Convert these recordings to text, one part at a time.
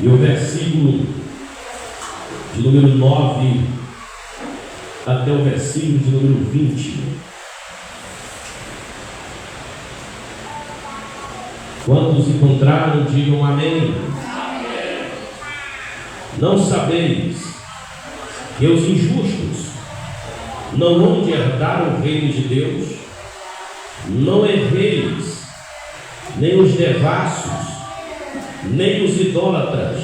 E o versículo de número 9 até o versículo de número 20. Quantos encontraram, digam amém. Amém. Não sabeis que os injustos não vão de herdar o reino de Deus? Não erreis, nem os devassos, nem os idólatras,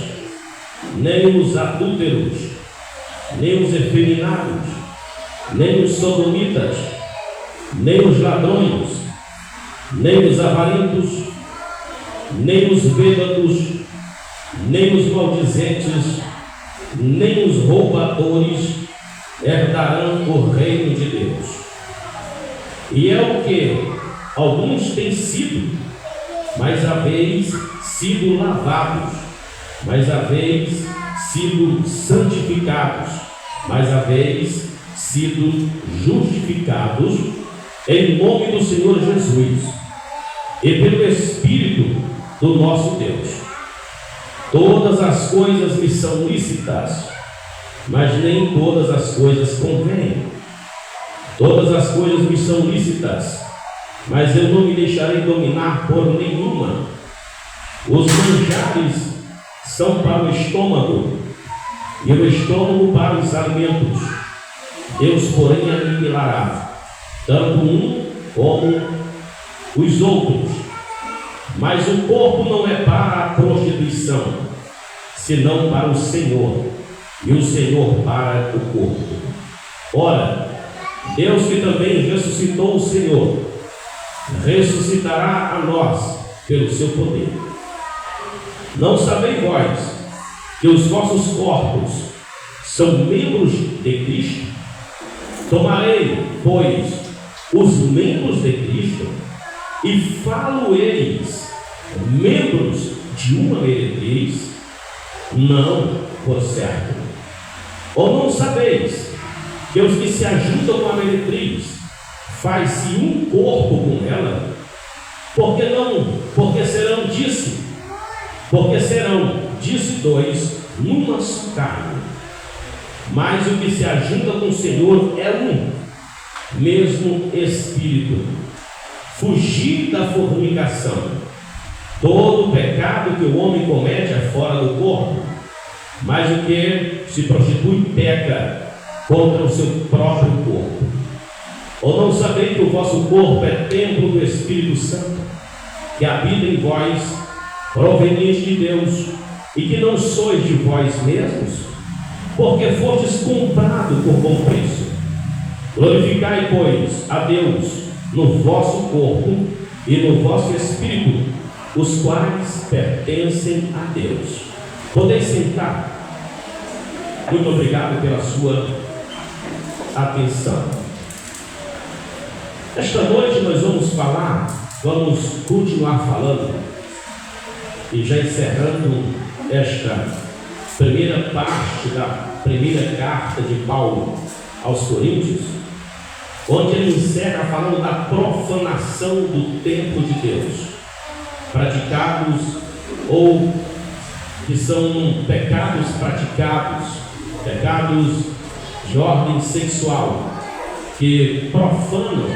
nem os adúlteros, nem os efeminados, nem os sodomitas, nem os ladrões, nem os avarentos, nem os bêbados, nem os maldizentes, nem os roubadores herdarão o reino de Deus. E é o que alguns têm sido, mas haveis sido lavados, mas haveis sido santificados, mas haveis sido justificados em nome do Senhor Jesus e pelo Espírito do nosso Deus. Todas as coisas me são lícitas, mas nem todas as coisas convêm. Todas as coisas me são lícitas, mas eu não me deixarei dominar por nenhuma. Os manjares são para o estômago, e o estômago para os alimentos. Deus, porém, aniquilará tanto um como os outros. Mas o corpo não é para a prostituição, senão para o Senhor, e o Senhor para o corpo. Ora, Deus, que também ressuscitou o Senhor, ressuscitará a nós pelo seu poder. Não sabeis vós que os vossos corpos são membros de Cristo? Tomarei, pois, os membros de Cristo e falo-eis membros de uma meretriz? Não, por certo. Ou não sabeis que os que se ajuntam com a meretriz faz-se um corpo com ela? Porque não? Porque serão disso dois numa só carne. Mas o que se ajunta com o Senhor é um mesmo Espírito. Fugir da fornicação. Todo pecado que o homem comete é fora do corpo, mas o que se prostitui peca contra o seu próprio corpo. Ou não sabeis que o vosso corpo é templo do Espírito Santo, que habita em vós, proveniente de Deus, e que não sois de vós mesmos, porque fostes comprado por bom preço? Glorificai, pois, a Deus no vosso corpo e no vosso espírito, os quais pertencem a Deus. Podeis sentar. Muito obrigado pela sua atenção. Esta noite nós vamos continuar falando, e já encerrando esta primeira parte da primeira carta de Paulo aos Coríntios, onde ele encerra falando da profanação do templo de Deus, praticados ou que são pecados praticados, pecados de ordem sexual, que profanam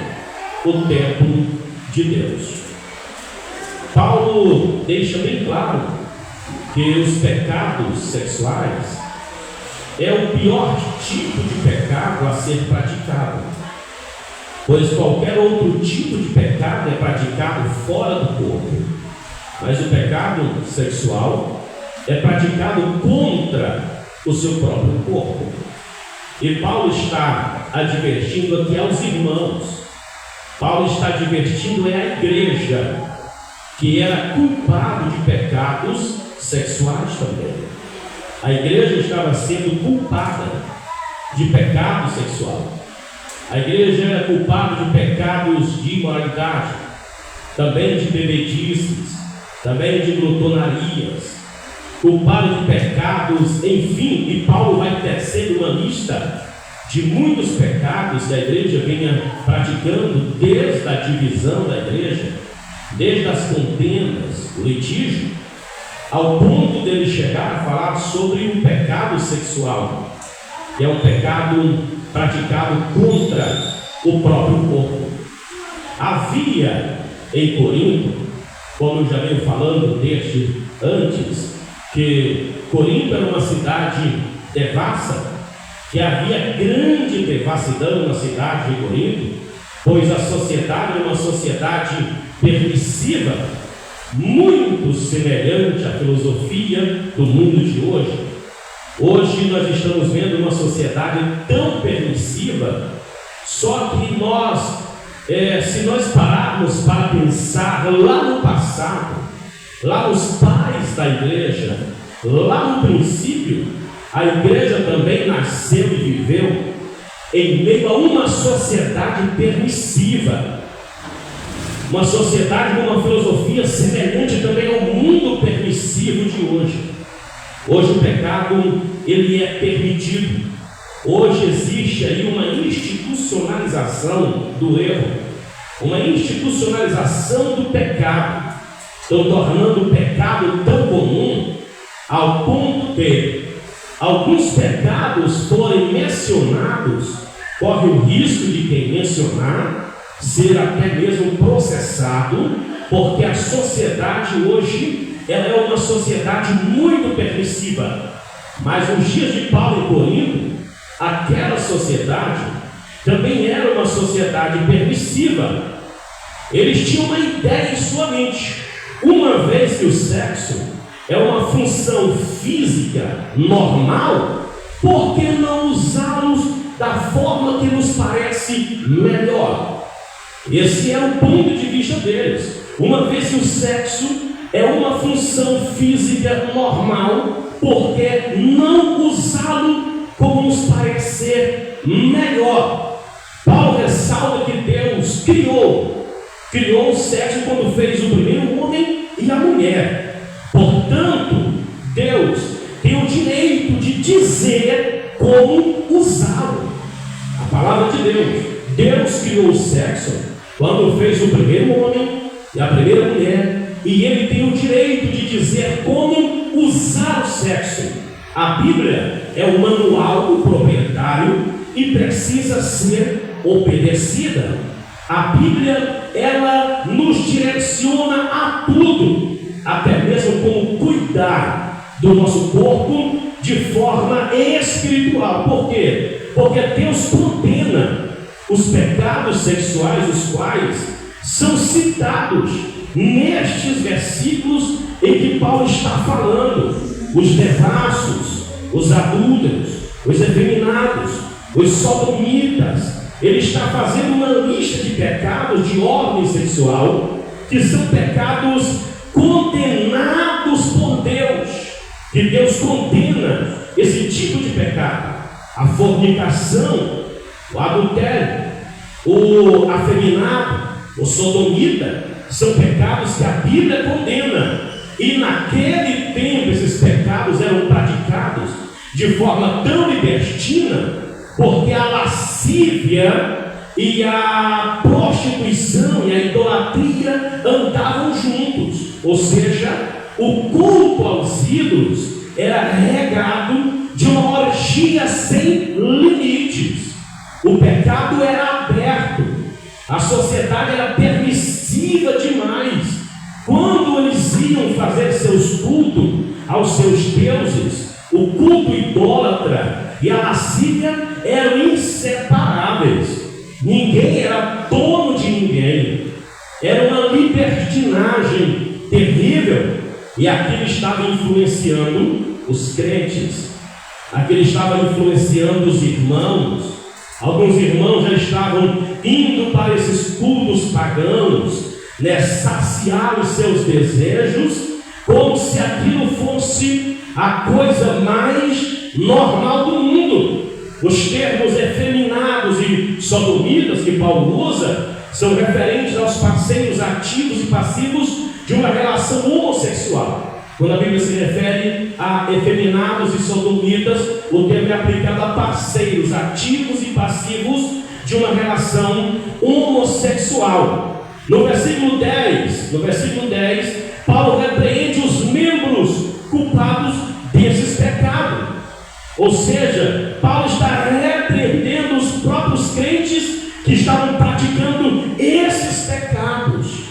o templo de Deus. Paulo deixa bem claro que os pecados sexuais é o pior tipo de pecado a ser praticado, pois qualquer outro tipo de pecado é praticado fora do corpo, mas o pecado sexual é praticado contra o seu próprio corpo. E Paulo está advertindo aqui aos irmãos, Paulo está advertindo a igreja, que era culpado de pecados sexuais também. A igreja estava sendo culpada de pecado sexual. A igreja era culpada de pecados de imoralidade, também de bebedices, também de glutonarias, culpada de pecados, enfim. E Paulo vai tecendo uma lista de muitos pecados que a igreja vinha praticando desde a divisão da igreja, desde as contendas, o litígio, ao ponto dele chegar a sobre o pecado sexual, que é um pecado praticado contra o próprio corpo. Havia em Corinto, como eu já venho falando desde antes, que Corinto era uma cidade devassa, que havia grande devassidão na cidade de Corinto, pois a sociedade era uma sociedade permissiva, muito semelhante à filosofia do mundo de hoje. Hoje nós estamos vendo uma sociedade tão permissiva, só que se nós pararmos para pensar lá no passado, lá nos pais da igreja, lá no princípio, a igreja também nasceu e viveu em meio a uma sociedade permissiva, uma sociedade com uma filosofia semelhante também ao mundo permissivo de hoje. Hoje o pecado, ele é permitido. Hoje existe aí uma institucionalização do erro, uma institucionalização do pecado. Estão tornando o pecado tão comum ao ponto de alguns pecados forem mencionados, corre o risco de quem mencionar ser até mesmo processado, porque a sociedade hoje ela é uma sociedade muito permissiva. Mas nos dias de Paulo em Corinto, aquela sociedade também era uma sociedade permissiva. Eles tinham uma ideia em sua mente: uma vez que o sexo é uma função física normal, por que não usá-los da forma que nos parece melhor? Esse é o ponto de vista deles. Uma vez que o sexo é uma função física normal, por que não usá-lo como nos parecer melhor? Paulo ressalta que Deus criou o sexo quando fez o primeiro homem e a mulher. Portanto, Deus tem o direito de dizer como usá-lo. A palavra de Deus criou o sexo quando fez o primeiro homem e a primeira mulher, e ele tem o direito de dizer como usar o sexo. A Bíblia é o manual do proprietário e precisa ser obedecida. A Bíblia, ela nos direciona a tudo, até mesmo como cuidar do nosso corpo de forma espiritual. Por quê? Porque Deus condena os pecados sexuais, os quais são citados nestes versículos em que Paulo está falando: os devassos, os adúlteros, os efeminados, os sodomitas. Ele está fazendo uma lista de pecados de ordem sexual, que são pecados condenados por Deus, que Deus condena esse tipo de pecado: a fornicação, o adultério, o afeminado, o sodomita. São pecados que a Bíblia condena, e naquele tempo esses pecados eram praticados de forma tão libertina, porque a lascívia e a prostituição e a idolatria andavam juntos. Ou seja, o culto aos ídolos era regado de uma orgia sem limites. O pecado era aberto, a sociedade era permissiva demais. Quando eles iam fazer seus cultos aos seus deuses, o culto idólatra e a lascívia eram inseparáveis. Ninguém era dono de ninguém. Era uma libertinagem terrível. E aquilo estava influenciando os crentes, aquilo estava influenciando os irmãos. Alguns irmãos já estavam indo para esses cultos paganos, saciar os seus desejos, como se aquilo fosse a coisa mais normal do mundo. Os termos efeminados e sodomitas que Paulo usa são referentes aos parceiros ativos e passivos de uma relação homossexual. Quando a Bíblia se refere a efeminados e sodomitas, o termo é aplicado a parceiros ativos e passivos de uma relação homossexual. No versículo 10, Paulo repreende os membros culpados desses pecados. Ou seja, Paulo está repreendendo os próprios crentes que estavam praticando esses pecados.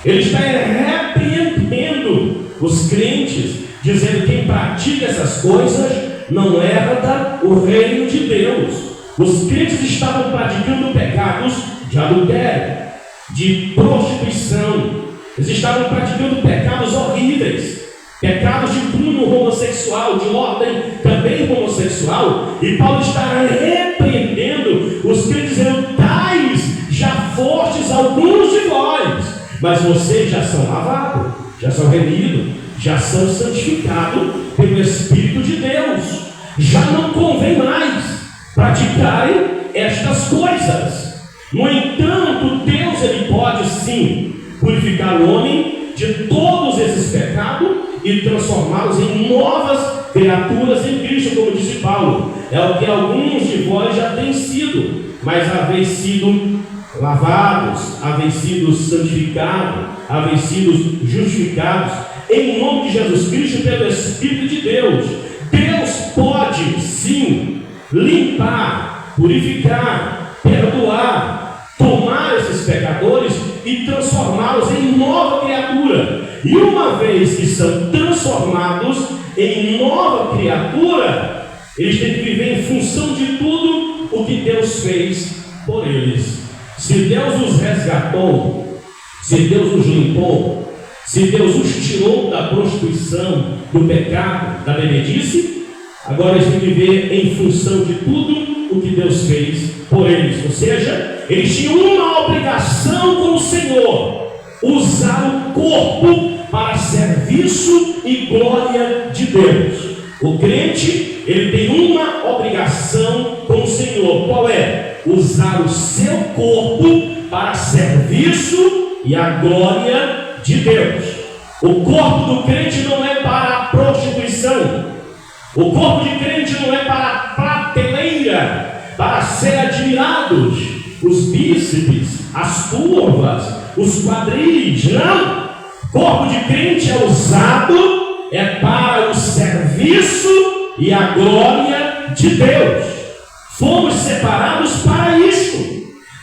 Ele está repreendendo os crentes, dizendo que quem pratica essas coisas não herda o reino de Deus. Os crentes estavam praticando pecados de adultério, de prostituição. Eles estavam praticando pecados horríveis, pecados de cunho homossexual, de ordem também homossexual. E Paulo está repreendendo os crentes, dizendo: tais já fostes alguns de vós, mas vocês já são lavados, já são remidos, já são santificados pelo Espírito de Deus. Já não convém mais praticarem estas coisas. No entanto, Deus ele pode sim purificar o homem de todos esses pecados e transformá-los em novas criaturas em Cristo, como disse Paulo. É o que alguns de vós já têm sido, mas haveis sido lavados, haveis sido santificados, haveis sido justificados em nome de Jesus Cristo pelo Espírito de Deus. Deus pode sim limpar, purificar, perdoar, tomar esses pecadores e transformá-los em nova criatura. E uma vez que são transformados em nova criatura, eles têm que viver em função de tudo o que Deus fez por eles. Se Deus os resgatou, se Deus os limpou, se Deus os tirou da prostituição, do pecado, da bebedice, agora eles têm que viver em função de tudo o que Deus fez por eles. Ou seja, eles tinham uma obrigação com o Senhor: usar o corpo para serviço e glória de Deus. O crente, ele tem uma obrigação com o Senhor. Qual é? Usar o seu corpo para serviço e a glória de Deus. O corpo do crente não é para a prostituição. O corpo de crente não é para a prateleira, para ser admirados, os bíceps, as curvas, os quadris. Não! O corpo de crente é usado para o serviço e a glória de Deus. Fomos separados para isto.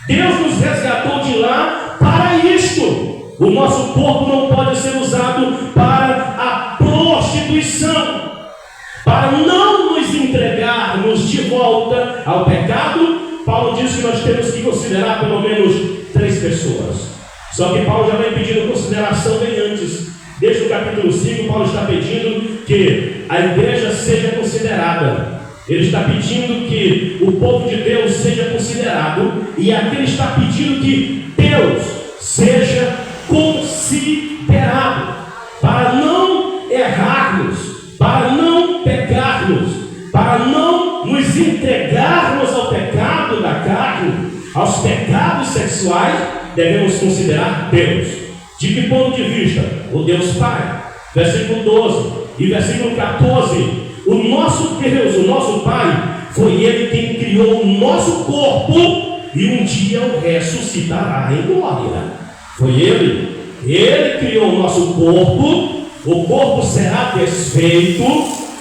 Deus nos resgatou de lá para isto. O nosso corpo não pode ser usado para a prostituição, para não nos entregarmos de volta ao pecado. Paulo diz que nós temos que considerar pelo menos 3 pessoas. Só que Paulo já vem pedindo consideração bem antes. Desde o capítulo 5, Paulo está pedindo que a igreja seja considerada. Ele está pedindo que o povo de Deus seja considerado. E aqui ele está pedindo que Deus seja considerado, para não errarmos, para não pecarmos, para não nos entregarmos ao pecado da carne, aos pecados sexuais. Devemos considerar Deus. De que ponto de vista? O Deus Pai. Versículo 12 e versículo 14. O nosso Deus, o nosso Pai, foi Ele quem criou o nosso corpo e um dia o ressuscitará em glória. Foi Ele. Ele criou o nosso corpo. O corpo será desfeito,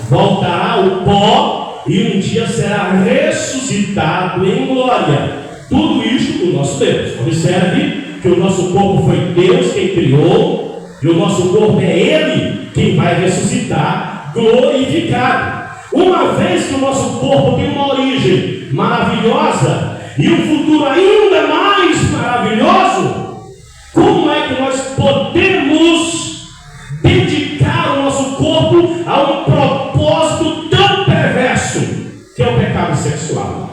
voltará ao pó e um dia será ressuscitado em glória. Tudo isso do nosso Deus. Observe que o nosso corpo foi Deus quem criou, e o nosso corpo é Ele quem vai ressuscitar glorificado. Uma vez que o nosso corpo tem uma origem maravilhosa e um futuro ainda mais maravilhoso, como é que nós podemos dedicar o nosso corpo a um propósito tão perverso que é o pecado sexual?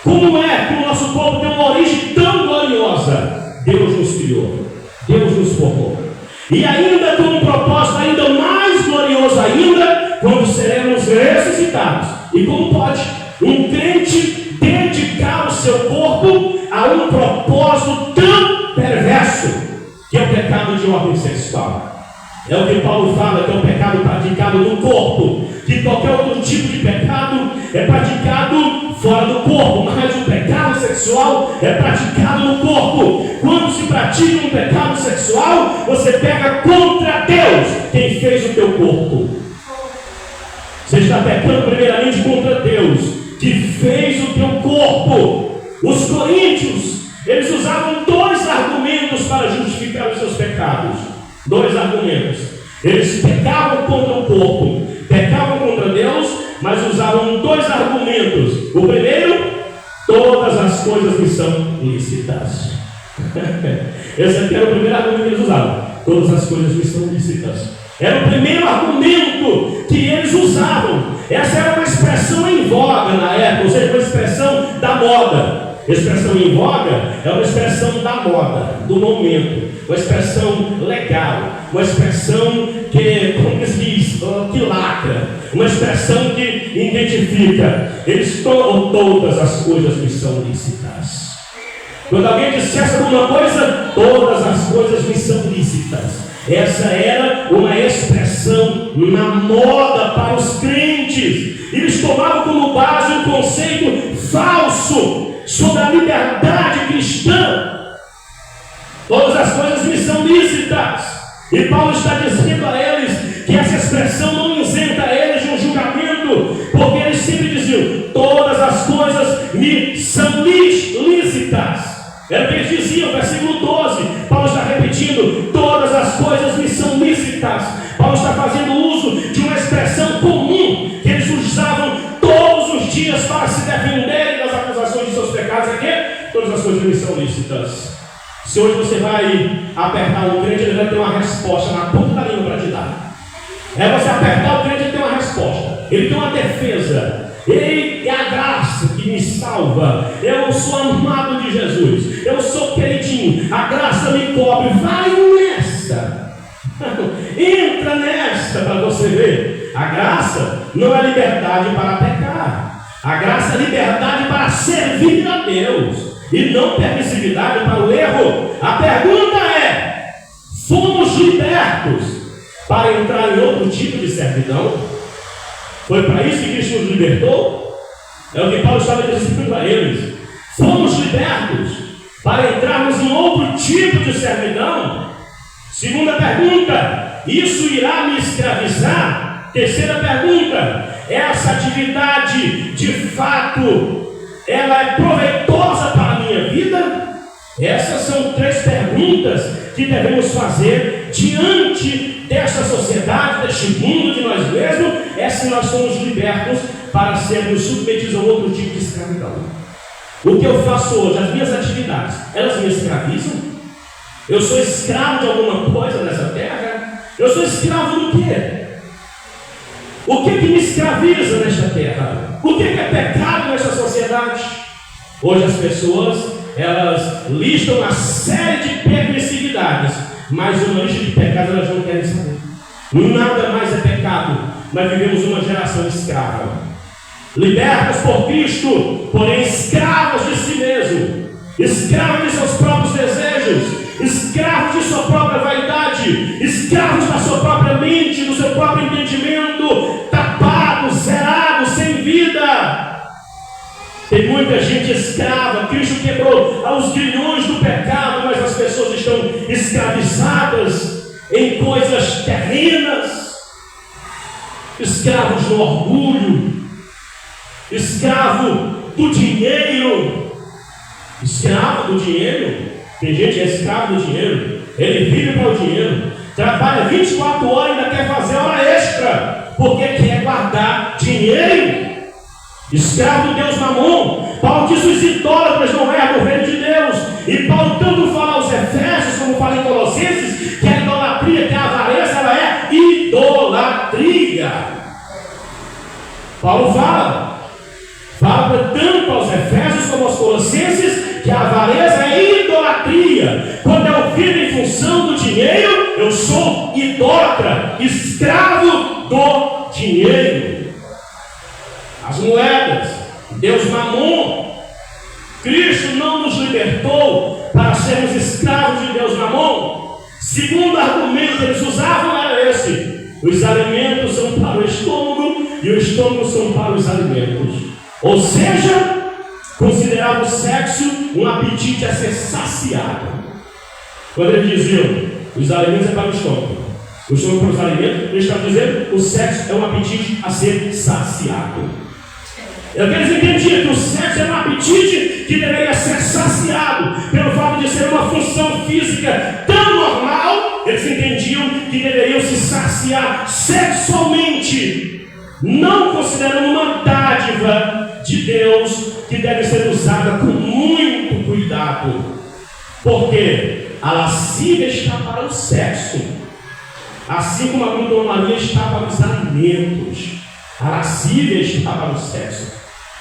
Como é que o nosso corpo tem uma origem tão gloriosa? Deus nos criou, Deus nos formou, e ainda com um propósito ainda mais glorioso ainda, quando seremos ressuscitados. E como pode um crente dedicar o seu corpo a um propósito tão perverso, que é o pecado de ordem sexual? É o que Paulo fala, que é o pecado praticado no corpo. Que qualquer outro tipo de pecado é praticado fora do corpo, mas o pecado sexual é praticado no corpo. Quando se pratica um pecado sexual, você pega contra Deus, quem fez o teu corpo. Você está pecando primeiramente contra Deus, que fez o teu corpo. Os coríntios, eles usavam dois argumentos para justificar os seus pecados. Dois argumentos. Eles pecavam contra o corpo, pecavam contra Deus, mas usavam dois argumentos. O primeiro: todas as coisas me são lícitas. Esse aqui era o primeiro argumento que eles usavam. Todas as coisas me são lícitas. Era o primeiro argumento que eles usavam. Essa era uma expressão em voga na época, ou seja, uma expressão da moda. Expressão em voga é uma expressão da moda, do momento, uma expressão legal, uma expressão que, como que se diz, que lacra, uma expressão que identifica. Eles todas as coisas me são lícitas. Quando alguém dissesse alguma coisa, todas as coisas me são lícitas. Essa era uma expressão na moda para os crentes. Eles tomavam como base um conceito falso sobre a liberdade cristã. Todas as coisas me são lícitas. E Paulo está dizendo a eles que essa expressão não isenta eles de um julgamento, porque eles sempre diziam: todas as coisas me são lícitas. Era o que eles diziam, versículo 12. Paulo está repetindo: todas as coisas me são lícitas. Paulo está fazendo uso de uma expressão comum que eles usavam todos os dias para se defenderem das acusações de seus pecados. É que todas as coisas me são lícitas. Se hoje você vai apertar um crente, ele vai ter uma resposta na ponta da língua para te dar. É você apertar o crente, ele tem uma resposta, ele tem uma defesa. Ele é a graça que me salva. Eu sou amado de Jesus, eu sou queridinho, a graça me cobre. Vai nessa, entra nessa para você ver. A graça não é liberdade para pecar, a graça é liberdade para servir a Deus e não permissividade para o erro. A pergunta é: fomos libertos para entrar em outro tipo de servidão? Foi para isso que Cristo nos libertou? É o que Paulo estava dizendo para eles. Fomos libertos para entrarmos em outro tipo de servidão? Segunda pergunta: isso irá me escravizar? Terceira pergunta: essa atividade de fato ela é proveitosa para a minha vida? Essas são três perguntas que devemos fazer diante desta sociedade, deste mundo de nós mesmos, é se nós somos libertos para sermos submetidos a outro tipo de escravidão. O que eu faço hoje, as minhas atividades, elas me escravizam? Eu sou escravo de alguma coisa nessa terra? Eu sou escravo do quê? O que me escraviza nesta terra? O que é pecado nesta sociedade? Hoje as pessoas, elas listam uma série de permissividades, mas uma lista de pecados elas não querem saber. Nada mais é pecado. Nós vivemos uma geração escrava, libertas por Cristo, porém escravos de si mesmo, escravos de seus próprios desejos, escravos de sua própria vaidade, escravos da sua própria mente, do seu próprio entendimento, tapados, zerados, sem vida. Tem muita gente escrava. Cristo quebrou os grilhões do pecado, mas as pessoas estão escravizadas em coisas terrenas, escravos do orgulho, escravo do dinheiro. Escravo do dinheiro. Tem gente que é escravo do dinheiro, ele vive para o dinheiro, trabalha 24 horas e ainda quer fazer hora extra, porque quer guardar dinheiro. Escravo do Deus Mamon. Paulo diz: os idólatras não herdam o reino de Deus. E Paulo tanto fala aos Efésios como fala em Colossenses que a idolatria, que a avareza, ela é idolatria. Paulo fala tanto aos Efésios como aos Colossenses que a avareza é idolatria. Quando eu vivo em função do dinheiro, eu sou idólatra, escravo do dinheiro. As moedas, Deus Mamon. Cristo não nos libertou para sermos escravos de Deus Mamon. Segundo argumento que eles usavam era esse: os alimentos são para o estômago e o estômago são para os alimentos. Ou seja, considerava o sexo um apetite a ser saciado. Quando eles diziam: os alimentos é para o estômago, O estômago para os alimentos, ele está dizendo que o sexo é um apetite a ser saciado. Eles entendiam que o sexo era um apetite que deveria ser saciado pelo fato de ser uma função física tão normal. Eles entendiam que deveriam se saciar sexualmente, não considerando uma dádiva de Deus que deve ser usada com muito cuidado, porque a lascívia está para o sexo, assim como a glutonaria está para os alimentos. A lascívia está para o sexo,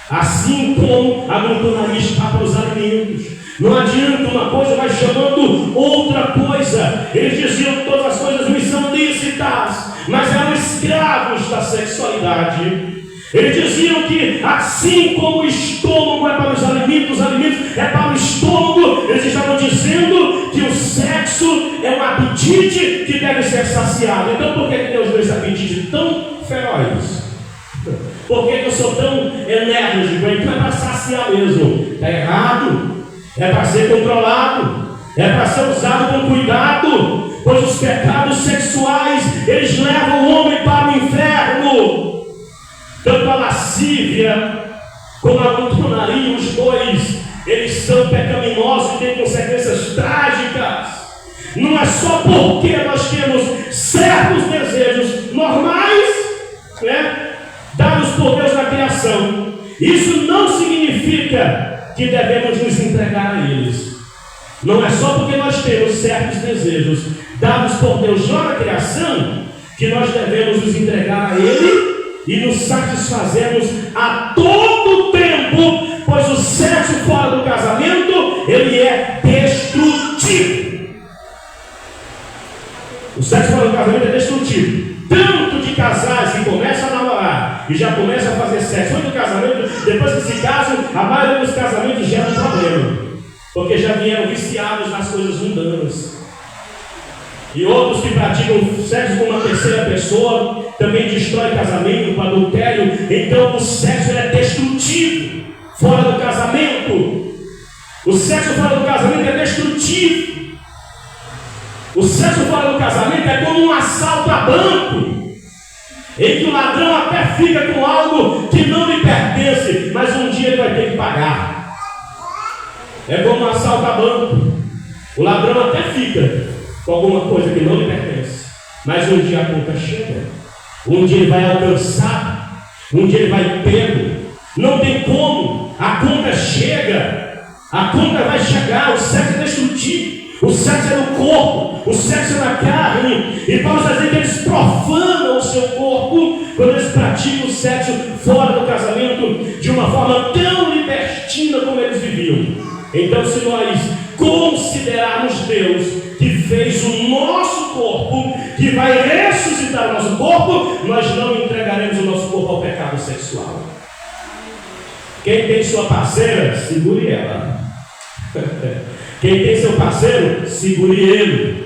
assim como a glutonaria está para os alimentos. Não adianta, uma coisa vai chamando outra coisa. Eles diziam que todas as coisas me são lícitas, mas eram escravos da sexualidade. Eles diziam que assim como o estômago é para os alimentos é para o estômago. Eles estavam dizendo que o sexo é um apetite que deve ser saciado. Então por que Deus deu esse apetite tão feroz? Por que eu sou tão enérgico? Então é para saciar mesmo. Está errado. É para ser controlado. É para ser usado com cuidado. Pois os pecados sexuais, eles levam o homem para o inferno. Tanto a lascívia como a glutonaria, os dois, eles são pecaminosos e têm consequências trágicas. Não é só porque nós temos certos desejos normais, dados por Deus na criação. Isso não significa que devemos nos entregar a eles. Não é só porque nós temos certos desejos dados por Deus lá na criação que nós devemos nos entregar a Ele e nos satisfazemos a todo tempo, pois o sexo fora do casamento, ele é destrutivo. O sexo fora do casamento é destrutivo. Tanto de casais que começam a namorar e já começam a fazer sexo antes do casamento, depois que se casam, a maioria dos casamentos gera um problema, porque já vieram viciados nas coisas mundanas. E outros que praticam sexo com uma terceira pessoa também destrói casamento, com adultério. Então o sexo é destrutivo fora do casamento. O sexo fora do casamento é destrutivo. O sexo fora do casamento é como um assalto a banco, em que o ladrão até fica com algo que não lhe pertence, mas um dia ele vai ter que pagar. É como um assalto a banco. O ladrão até fica com alguma coisa que não lhe pertence, mas um dia a conta chega. Um dia ele vai alcançar, um dia ele vai pego. Não tem como, a conta chega, a conta vai chegar. O sexo é destrutivo, o sexo é no corpo, o sexo é na carne. E Paulo está dizendo que eles profanam o seu corpo quando eles praticam o sexo fora do casamento de uma forma tão libertina como eles viviam. Então, se nós considerarmos Deus que fez o nosso corpo, que vai ressuscitar o nosso corpo, nós não entregaremos o nosso corpo ao pecado sexual. Quem tem sua parceira, segure ela. Quem tem seu parceiro, segure ele.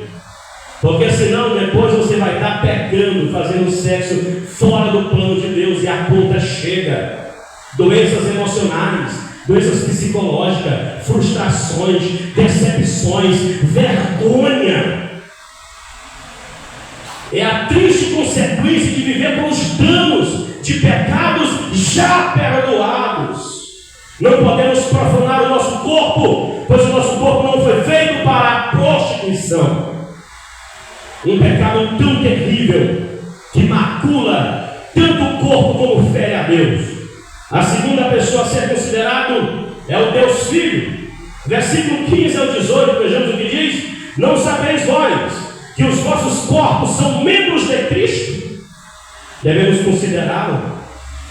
Porque senão depois você vai estar pecando, fazendo sexo fora do plano de Deus, e a conta chega. Doenças emocionais, doenças psicológicas, frustrações, decepções, vergonha. É a triste consequência de viver com os danos de pecados já perdoados. Não podemos profanar o nosso corpo, pois o nosso corpo não foi feito para a prostituição. Um pecado tão terrível que macula tanto o corpo como fere a Deus. A segunda pessoa a ser considerado é o Deus Filho. Versículo 15 ao 18, vejamos o que diz: não sabeis vós que os vossos corpos são membros de Cristo? Devemos considerá-lo.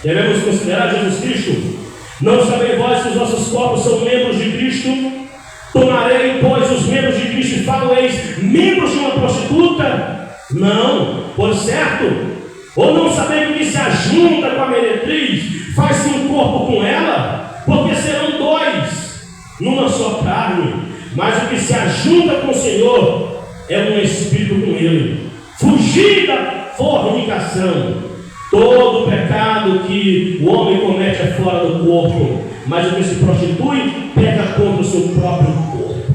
Devemos considerar Jesus Cristo. Não sabeis vós que os vossos corpos são membros de Cristo? Tomarei, pois, os membros de Cristo e falo-eis membros de uma prostituta? Não, por certo. Ou não sabeis que se ajunta com a meretriz, faz-se um corpo com ela? Porque serão dois numa só carne. Mas o que se ajunta com o Senhor é um espírito com Ele. Fugir da fornicação. Todo pecado que o homem comete é fora do corpo, mas o que se prostitui pega contra o seu próprio corpo,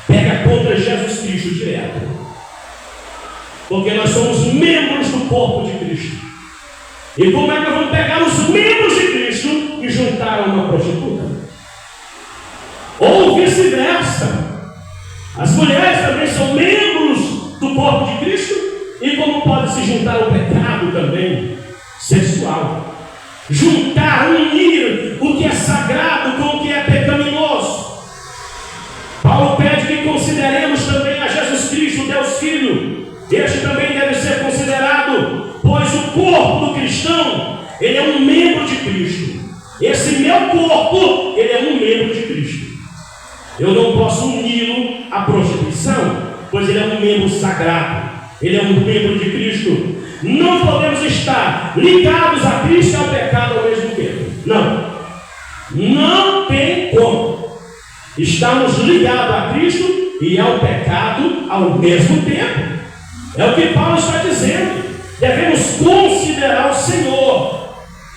pega contra Jesus Cristo direto. Porque nós somos membros do corpo de Cristo. E como é que nós vamos pegar os membros de Cristo e juntar a uma prostituta? Ou vice-versa. As mulheres também são membros do corpo de Cristo. E como pode se juntar ao pecado também sexual? Juntar, unir o que é sagrado com o que é pecaminoso. Paulo pede que consideremos também a Jesus Cristo, Deus Filho. Este também deve ser considerado, pois o corpo do cristão, ele é um membro de Cristo. Esse meu corpo, ele é um membro de Cristo. Eu não posso uni-lo à prostituição, pois ele é um membro sagrado. Ele é um membro de Cristo. Não podemos estar ligados a Cristo e ao pecado ao mesmo tempo. Não. Não tem como. Estamos ligados a Cristo e ao pecado ao mesmo tempo. É o que Paulo está dizendo. Devemos considerar o Senhor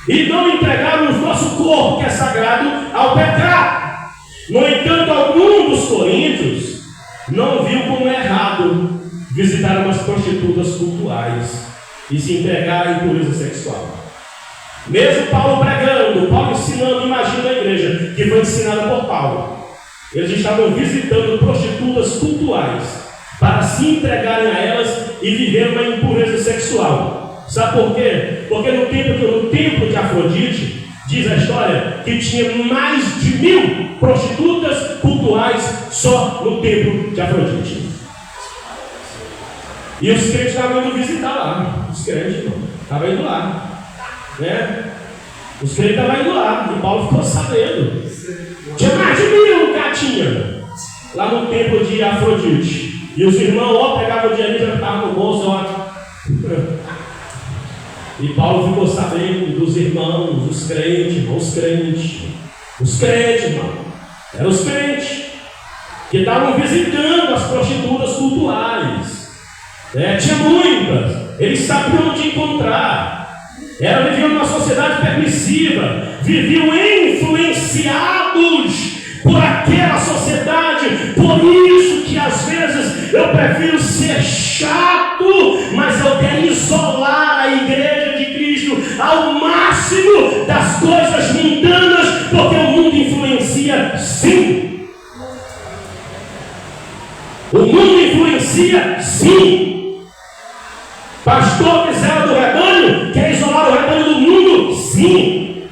e não entregar o nosso corpo, que é sagrado, ao pecado. No entanto, algum dos coríntios não viu como errado visitar umas prostitutas cultuais e se entregar à impureza sexual. Mesmo Paulo pregando, Paulo ensinando, imagina a igreja que foi ensinada por Paulo. Eles estavam visitando prostitutas cultuais para se entregarem a elas e viver uma impureza sexual. Sabe por quê? Porque no templo de Afrodite, diz a história que tinha mais de 1000 prostitutas cultuais só no templo de Afrodite. E os crentes estavam indo visitar lá. Os crentes estavam indo lá. Né? Os crentes estavam indo lá. E Paulo ficou sabendo. Tinha mais de 1000 gatinhas lá no templo de Afrodite. E os irmãos, ó, pegavam o dinheiro e já estavam no bolso, ó. E Paulo ficou sabendo dos irmãos, os crentes, irmão. Os crentes, irmão. Eram os crentes que estavam visitando as prostitutas cultuais. Tinha muitas. Eles sabiam onde encontrar. Viviam numa sociedade permissiva. Viviam influenciados por aquela sociedade. Por isso que às vezes eu prefiro ser chato, mas eu quero isolar a igreja de Cristo ao máximo das coisas mundanas, porque o mundo influencia sim. O mundo influencia sim. Pastor Misael do rebanho quer isolar o rebanho do mundo? Sim.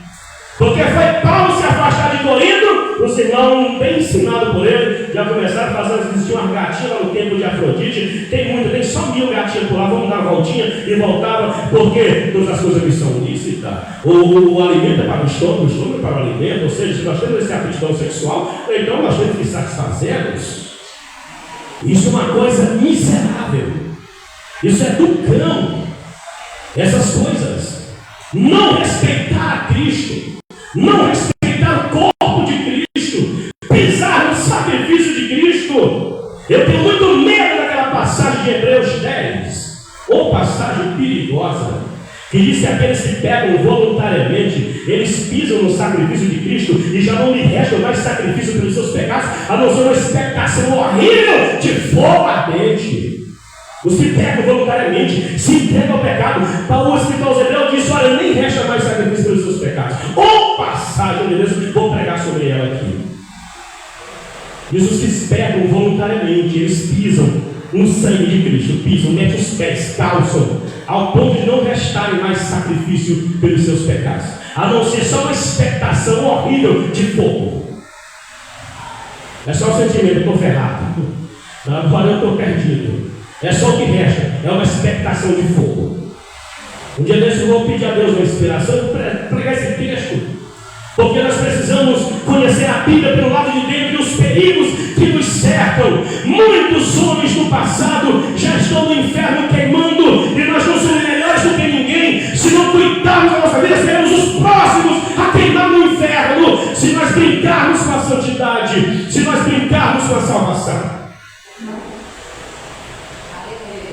Porque foi Paulo se afastar de Corinto, os irmãos, bem ensinados por ele, já começaram a fazer, existia uma gatinha lá no templo de Afrodite, tem só 1000 gatinhas por lá, vamos dar uma voltinha e voltava, porque todas as coisas que são lícitas, o alimento é para o estômago é para o alimento, ou seja, se nós temos essa aptidão sexual, então nós temos que satisfazê-los. Isso é uma coisa miserável. Isso é do cão. Essas coisas. Não respeitar a Cristo. Não respeitar o corpo de Cristo. Pisar no sacrifício de Cristo. Eu tenho muito medo daquela passagem de Hebreus 10. Ou passagem perigosa. Que diz que aqueles que pegam voluntariamente, eles pisam no sacrifício de Cristo e já não lhe resta mais sacrifício pelos seus pecados, a não ser uma expectação horrível de fogo ardente. Os que pegam voluntariamente, se entregam ao pecado. Paulo explica aos Hebreus, diz: olha, nem resta mais sacrifício pelos seus pecados. Ou passagem de Deus, vou pregar sobre ela aqui. Diz: os que pegam voluntariamente, eles pisam no sangue de Cristo, pisam, metem os pés, calçam, ao ponto de não restarem mais sacrifício pelos seus pecados, a não ser só uma expectação horrível de fogo. É só o sentimento: eu estou ferrado, agora eu estou perdido. É só o que resta, é uma expectação de fogo. Um dia desse eu vou pedir a Deus uma inspiração para pregar esse texto, porque nós precisamos conhecer a Bíblia pelo lado de dentro e os perigos que nos cercam. Muitos homens do passado já estão no inferno queimando, e nós não somos melhores do que ninguém. Se não cuidarmos da nossa vida, seremos os próximos a queimar no inferno, se nós brincarmos com a santidade, se nós brincarmos com a salvação.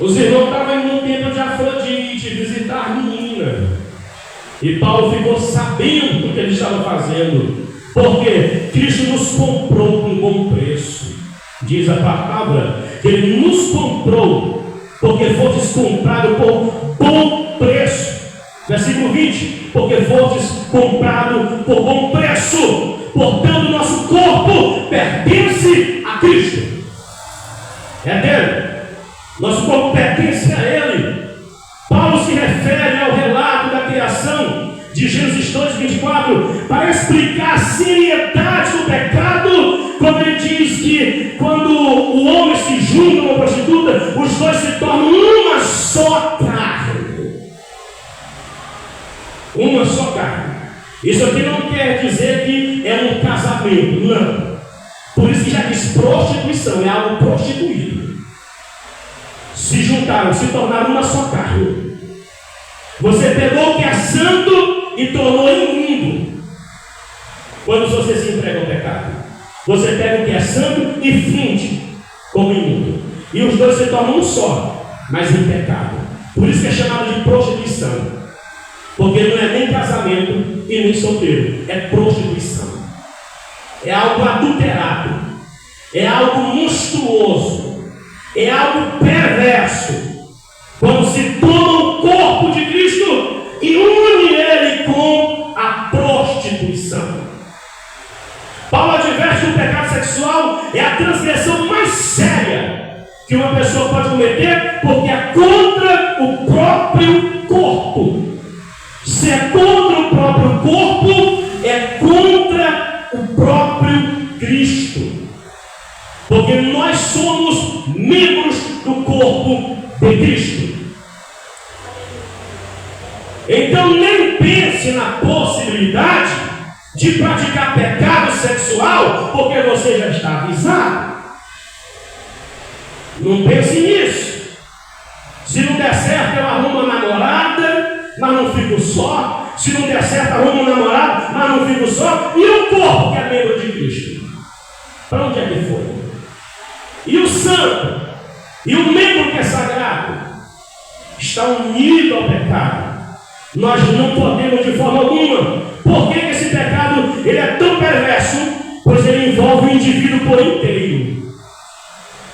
Os irmãos estavam indo no templo de Afrodite visitar a menina. E Paulo ficou sabendo do que ele estava fazendo. Porque Cristo nos comprou com um bom preço. Diz a palavra que ele nos comprou porque fostes comprado por bom preço. Versículo 20, porque fostes comprado por bom preço, portanto nosso corpo pertence a Cristo. É dele. Nosso corpo pertence a Ele. Paulo se refere ao relato da criação de Gênesis 2:24 para explicar a seriedade do pecado, quando ele diz que quando o homem se junta com a prostituta, os dois se tornam uma só carne. Uma só carne. Isso aqui não quer dizer que é um casamento, não. Por isso que já diz prostituição, é algo prostituído. Se juntaram, se tornaram uma só carne. Você pegou o que é santo e tornou imundo. Quando você se entrega ao pecado, você pega o que é santo e finge como imundo. E os dois se tornam um só, mas em pecado. Por isso que é chamado de prostituição. Porque não é nem casamento e nem solteiro, é prostituição. É algo adulterado, é algo monstruoso, é algo perverso. Quando se toma o corpo de Cristo e une ele com a prostituição. Paulo adverte que o pecado sexual é a transgressão mais séria que uma pessoa pode cometer, porque é contra o próprio corpo. Se é contra o próprio corpo, é contra o próprio Cristo. Porque nós somos membros do corpo de Cristo. Então nem pense na possibilidade de praticar pecado sexual, porque você já está avisado. Não pense nisso. Se não der certo, eu arrumo uma namorada, mas não fico só. Se não der certo, arrumo um namorado, mas não fico só. E o corpo que é membro de Cristo? Para onde é que foi? E o santo? E o membro que é sagrado? Está unido ao pecado. Nós não podemos de forma alguma. Por que esse pecado ele é tão perverso? Pois ele envolve o indivíduo por inteiro.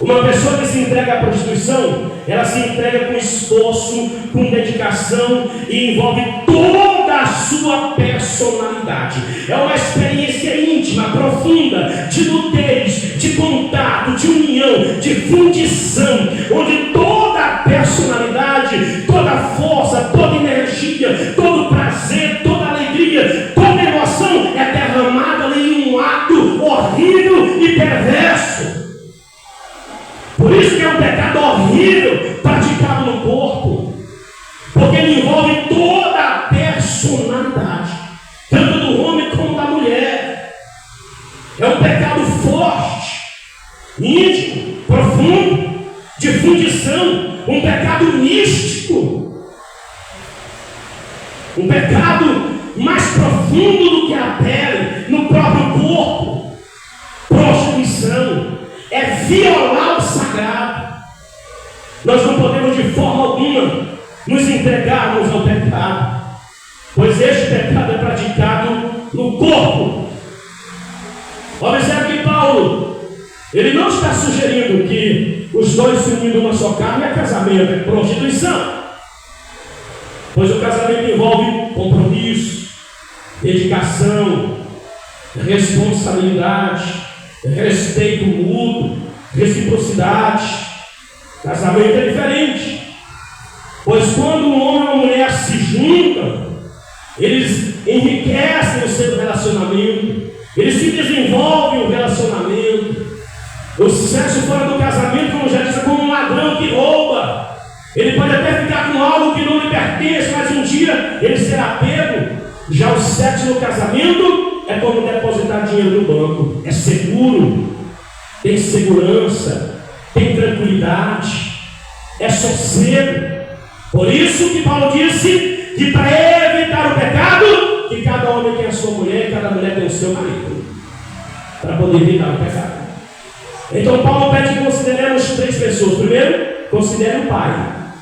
Uma pessoa que se entrega à prostituição, ela se entrega com esforço, com dedicação e envolve toda a sua personalidade. É uma experiência íntima, profunda, de nudez, de contato, de união, de fundição, onde toda a personalidade, toda a força, toda a energia, todo o prazer, toda a alegria, toda a emoção é derramada ali em um ato horrível e perverso. Por isso que é um pecado horrível praticado no corpo, porque ele envolve toda a personalidade, tanto do homem como da mulher. É um pecado forte, íntimo, profundo, de fundição, um pecado místico, um pecado mais profundo do que a pele, no próprio corpo. Prostituição é violar o sagrado. Nós não podemos de forma alguma nos entregarmos ao pecado, pois este pecado é praticado no corpo. Observe que Paulo, ele não está sugerindo que os dois se unindo uma só carne é casamento, é prostituição. Pois o casamento envolve compromisso, dedicação, responsabilidade, respeito mútuo, reciprocidade. Casamento é diferente, pois quando um homem e uma mulher se juntam, eles enriquecem o seu relacionamento, eles se desenvolvem o relacionamento. O sexo fora do casamento, como já disse, é como um ladrão que rouba. Ele pode até ficar com algo que não lhe pertence, mas um dia ele será pego. Já o sexo no casamento é como depositar dinheiro no banco. É seguro, tem segurança, tem tranquilidade, é sossego. Por isso que Paulo disse que para evitar o pecado, que cada homem tem a sua mulher e cada mulher tem o seu marido, para poder evitar o pecado. Então Paulo pede que consideremos três pessoas. Primeiro, considere o Pai,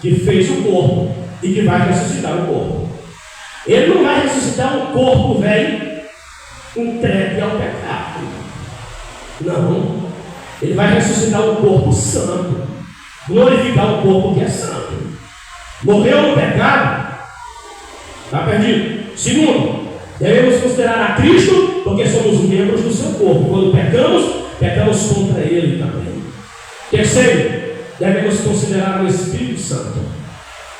que fez o corpo e que vai ressuscitar o corpo. Ele não vai ressuscitar um corpo velho entregue ao pecado. Não. Ele vai ressuscitar um corpo santo, glorificar o corpo que é santo. Morreu no pecado, está perdido. Segundo, devemos considerar a Cristo, porque somos membros do seu corpo. Quando pecamos contra Ele também. Terceiro, devemos considerar o Espírito Santo.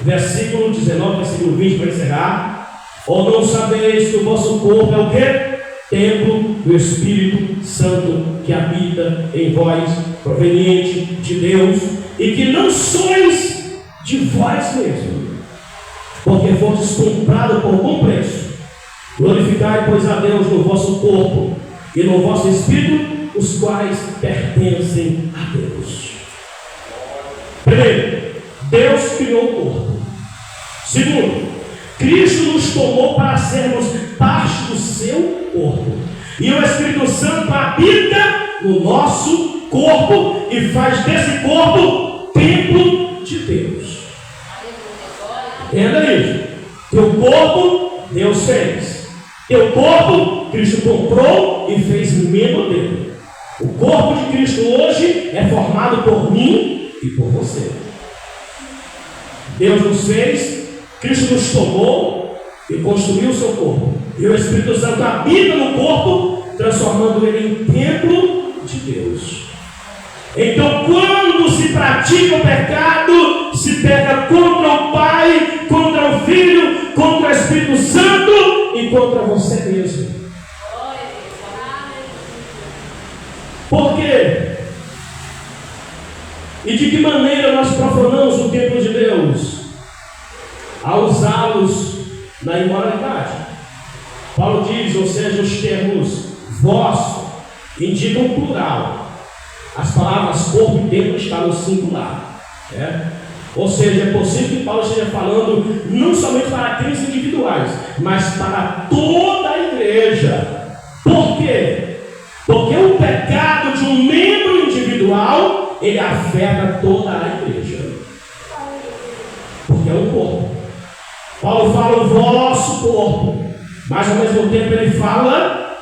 Versículo 19, versículo 20, para encerrar. Ou não sabeis que o vosso corpo é o quê? Templo do Espírito Santo que habita em vós, proveniente de Deus, e que não sois de vós mesmos, porque fostes comprado por bom preço. Glorificai, pois, a Deus no vosso corpo e no vosso espírito, os quais pertencem a Deus. Primeiro, Deus criou o corpo. Segundo, Cristo nos tomou para sermos parte do seu corpo. E o Espírito Santo habita no nosso corpo e faz desse corpo templo de Deus. Entenda isso. Teu corpo, Deus fez. Teu corpo, Cristo comprou e fez membro dele. O corpo de Cristo hoje é formado por mim e por você. Deus nos fez, Cristo nos tomou e construiu o seu corpo. E o Espírito Santo habita no corpo, transformando ele em templo de Deus. Então, quando se pratica o pecado, se peca contra o Pai, contra o Filho, contra o Espírito Santo e contra você mesmo. Por quê? E de que maneira nós profanamos o templo de Deus? Ao usá-los na imoralidade. Paulo diz, ou seja, os termos vós indicam plural. As palavras corpo e templo estão no singular. Ou seja, é possível que Paulo esteja falando não somente para crentes individuais, mas para toda a igreja. Por quê? Porque o pecado de um membro individual, ele afeta toda a igreja. Porque é um corpo. Paulo fala o vosso corpo, mas ao mesmo tempo ele fala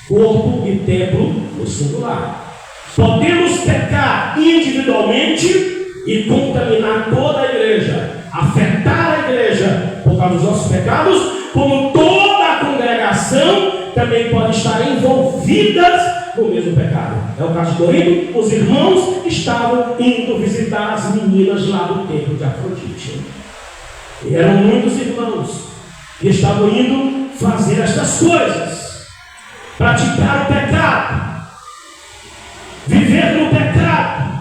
corpo e templo no singular. Podemos pecar individualmente e contaminar toda a igreja, afetar a igreja por causa dos nossos pecados, como toda a congregação também pode estar envolvidas no mesmo pecado. É o caso de Corinto. Os irmãos estavam indo visitar as meninas lá do templo de Afrodite. E eram muitos irmãos que estavam indo fazer estas coisas, praticar o pecado, viver no pecado.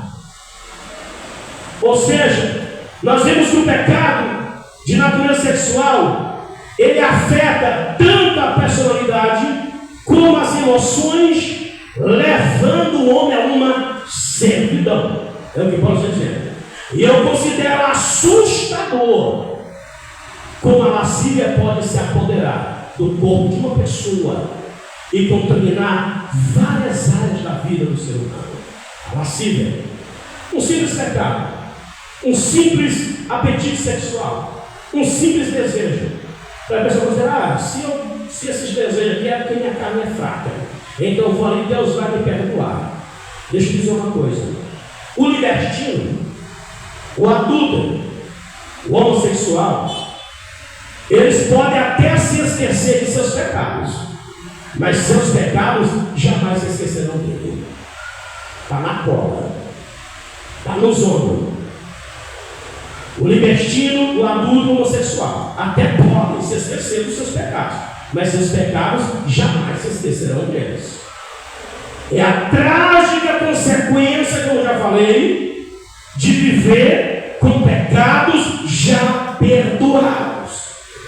Ou seja, nós vemos que o pecado de natureza sexual, ele afeta tanto a personalidade como as emoções, levando o homem a uma servidão. É o que Paulo está dizendo. E eu considero assustador como a lascívia pode se apoderar do corpo de uma pessoa e contaminar várias áreas da vida do ser humano. A lascívia, um simples pecado, um simples apetite sexual, um simples desejo. Para a pessoa considerar, se esses desejos aqui é porque minha carne é fraca, então eu vou ali, Deus vai me perdoar. Deixa eu dizer uma coisa: o libertino, o adúltero, o homossexual, eles podem até se esquecer de seus pecados, mas seus pecados jamais se esquecerão dele. Está na cola, está nos ombros. O libertino, o adulto, o homossexual até podem se esquecer dos seus pecados, mas seus pecados jamais se esquecerão deles. É a trágica consequência, como eu já falei, de viver com pecados já perdoados.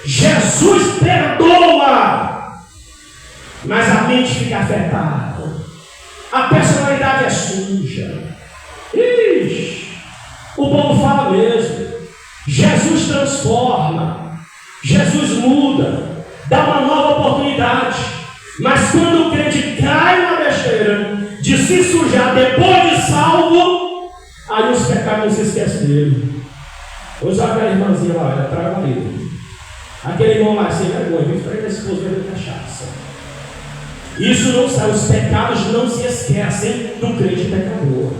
Jesus perdoa, mas a mente fica afetada, a personalidade é suja. Ixi, o povo fala mesmo. Jesus transforma, Jesus muda, dá uma nova oportunidade. Mas quando o crente cai na besteira de se sujar depois de salvo, aí os pecados não se esquecem dele. Hoje aquela irmãzinha lá, ela traga marido. Aquele irmão lá sem vergonha, vem frente da esposa bebendo cachaça. Isso não sai, os pecados não se esquecem do crente pecador.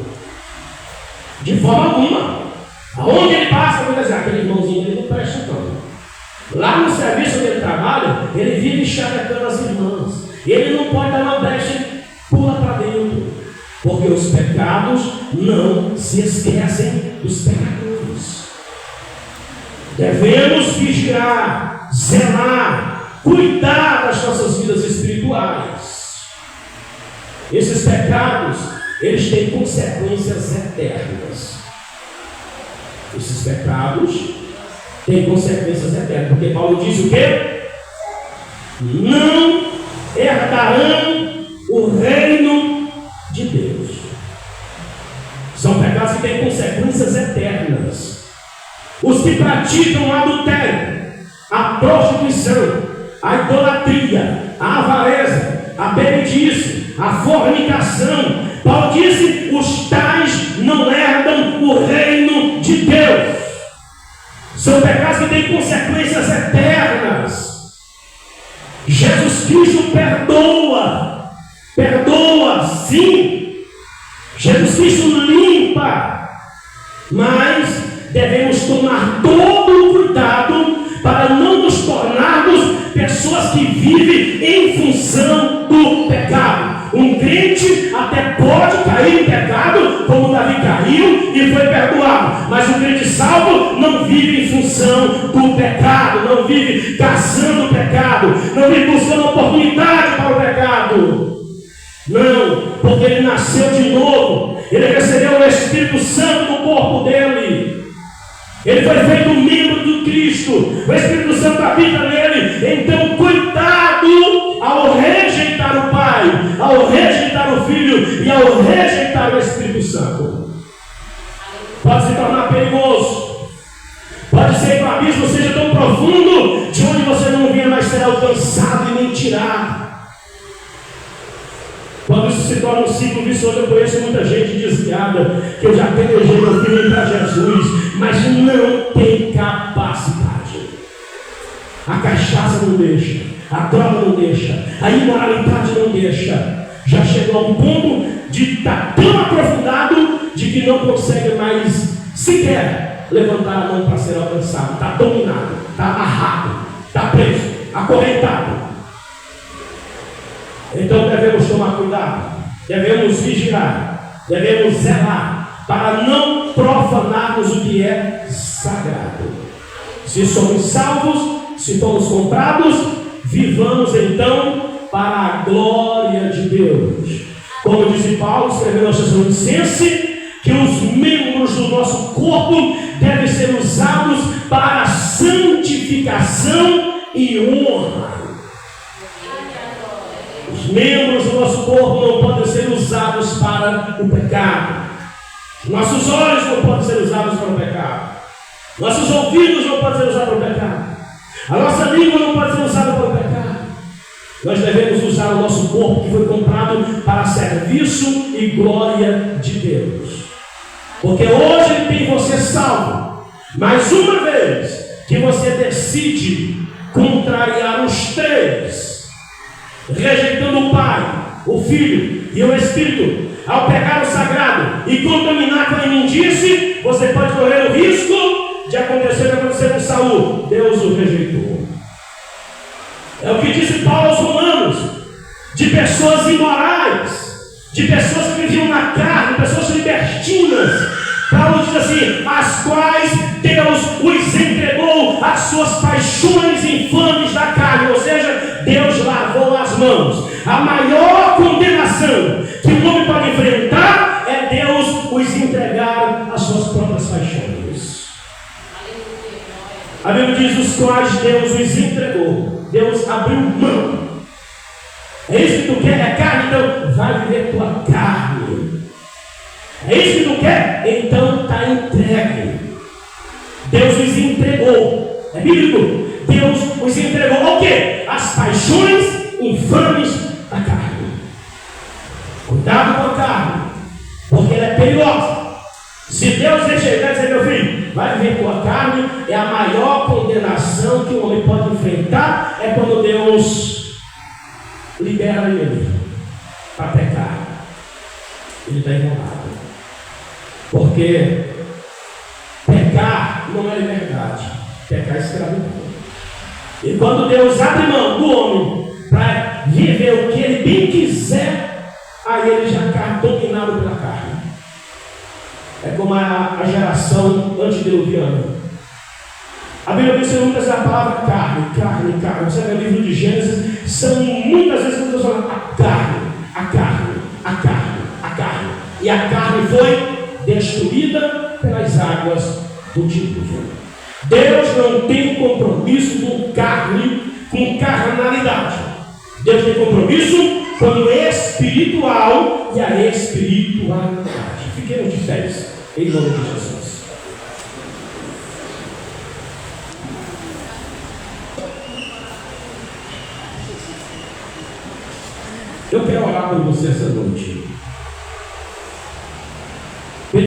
De forma alguma. Aonde ele passa, por exemplo, aquele irmãozinho ele não presta tanto. Lá no serviço onde ele trabalha, ele vive chavecando as irmãs. Ele não pode dar uma brecha e pula para dentro. Porque os pecados não se esquecem dos pecadores. Devemos vigiar, zelar, cuidar das nossas vidas espirituais. Esses pecados, eles têm consequências eternas. Esses pecados têm consequências eternas. Porque Paulo diz o quê? Não herdarão o reino de Deus. São pecados que têm consequências eternas. Os que praticam o adultério, a prostituição, a idolatria, a avareza, a bebedice, a fornicação, Paulo disse: os tais não herdam o reino de Deus. São pecados que têm consequências eternas. Jesus Cristo perdoa. Perdoa, sim. Jesus Cristo limpa. Mas devemos tomar todo o cuidado para não nos tornarmos pessoas que vivem em função do pecado. Um crente até pode cair em pecado, como Davi caiu e foi perdoado. Mas um crente salvo não vive em função do pecado, não vive caçando o pecado, não vive buscando oportunidade para o pecado. Não, porque ele nasceu de novo, ele recebeu o Espírito Santo no corpo dele. Ele foi feito um membro do Cristo, o Espírito Santo habita nele. Então, cuidado ao rejeitar o Pai, ao rejeitar o Filho e ao rejeitar o Espírito Santo. Pode se tornar perigoso. Pode ser que o abismo seja tão profundo de onde você não venha mais ser alcançado e nem tirado. Quando isso se torna um ciclo vicioso, eu conheço muita gente desviada, que eu já pelejei meu filho para Jesus, mas não tem capacidade. A cachaça não deixa, a droga não deixa, a imoralidade não deixa. Já chegou a um ponto de estar tão aprofundado de que não consegue mais sequer levantar a mão para ser alcançado. Está dominado, está amarrado, está preso, acorrentado. Então devemos tomar cuidado, devemos vigiar, devemos zelar, para não profanarmos o que é sagrado. Se somos salvos, se fomos comprados, vivamos então para a glória de Deus. Como disse Paulo, escrevendo aos Tessalonicenses, que os membros do nosso corpo devem ser usados para santificação e honra. Os membros do nosso corpo não podem ser usados para o pecado. Nossos olhos não podem ser usados para o pecado. Nossos ouvidos não podem ser usados para o pecado. A nossa língua não pode ser usada para o pecado. Nós devemos usar o nosso corpo que foi comprado para serviço e glória de Deus. Porque hoje Ele tem você salvo. Mas uma vez que você decide contrariar os três, rejeitando o Pai, o Filho e o Espírito, ao pecado sagrado e contaminar com a imundície, você pode correr o risco de acontecer o que aconteceu com Saul. Deus o rejeitou. É o que disse Paulo aos Romanos, de pessoas imorais, de pessoas que viviam na carne, pessoas libertinas. Paulo diz assim: as quais Deus os entregou às suas paixões infames da carne. Ou seja, Deus lavou as mãos. A maior condenação que o homem pode enfrentar é Deus os entregar às suas próprias paixões. A Bíblia diz: os quais Deus os entregou. Deus abriu mão. É isso que tu quer? É carne? Então vai viver tua carne. É isso que tu quer? Então está entregue. Deus os entregou. É bíblico. Deus os entregou o quê? As paixões infames da carne. Cuidado com a carne, porque ela é perigosa. Se Deus rejeitar e dizer: meu filho, vai viver com a carne, é a maior condenação que o homem pode enfrentar. É quando Deus libera ele para pecar. Ele está enrolado. Porque pecar não é liberdade, pecar é escravidão. E quando Deus abre mão do homem para viver o que ele bem quiser, aí ele já está dominado pela carne. É como a geração antediluviana. A Bíblia menciona muitas vezes a palavra carne. Você vê o livro de Gênesis, são muitas vezes que Deus fala a carne. E a carne foi destruída pelas águas do dilúvio. Deus não tem compromisso com carne, com carnalidade. Deus tem compromisso com o espiritual e a espiritualidade. Fiquemos de pés, em nome de Jesus. Eu quero orar por você essa noite.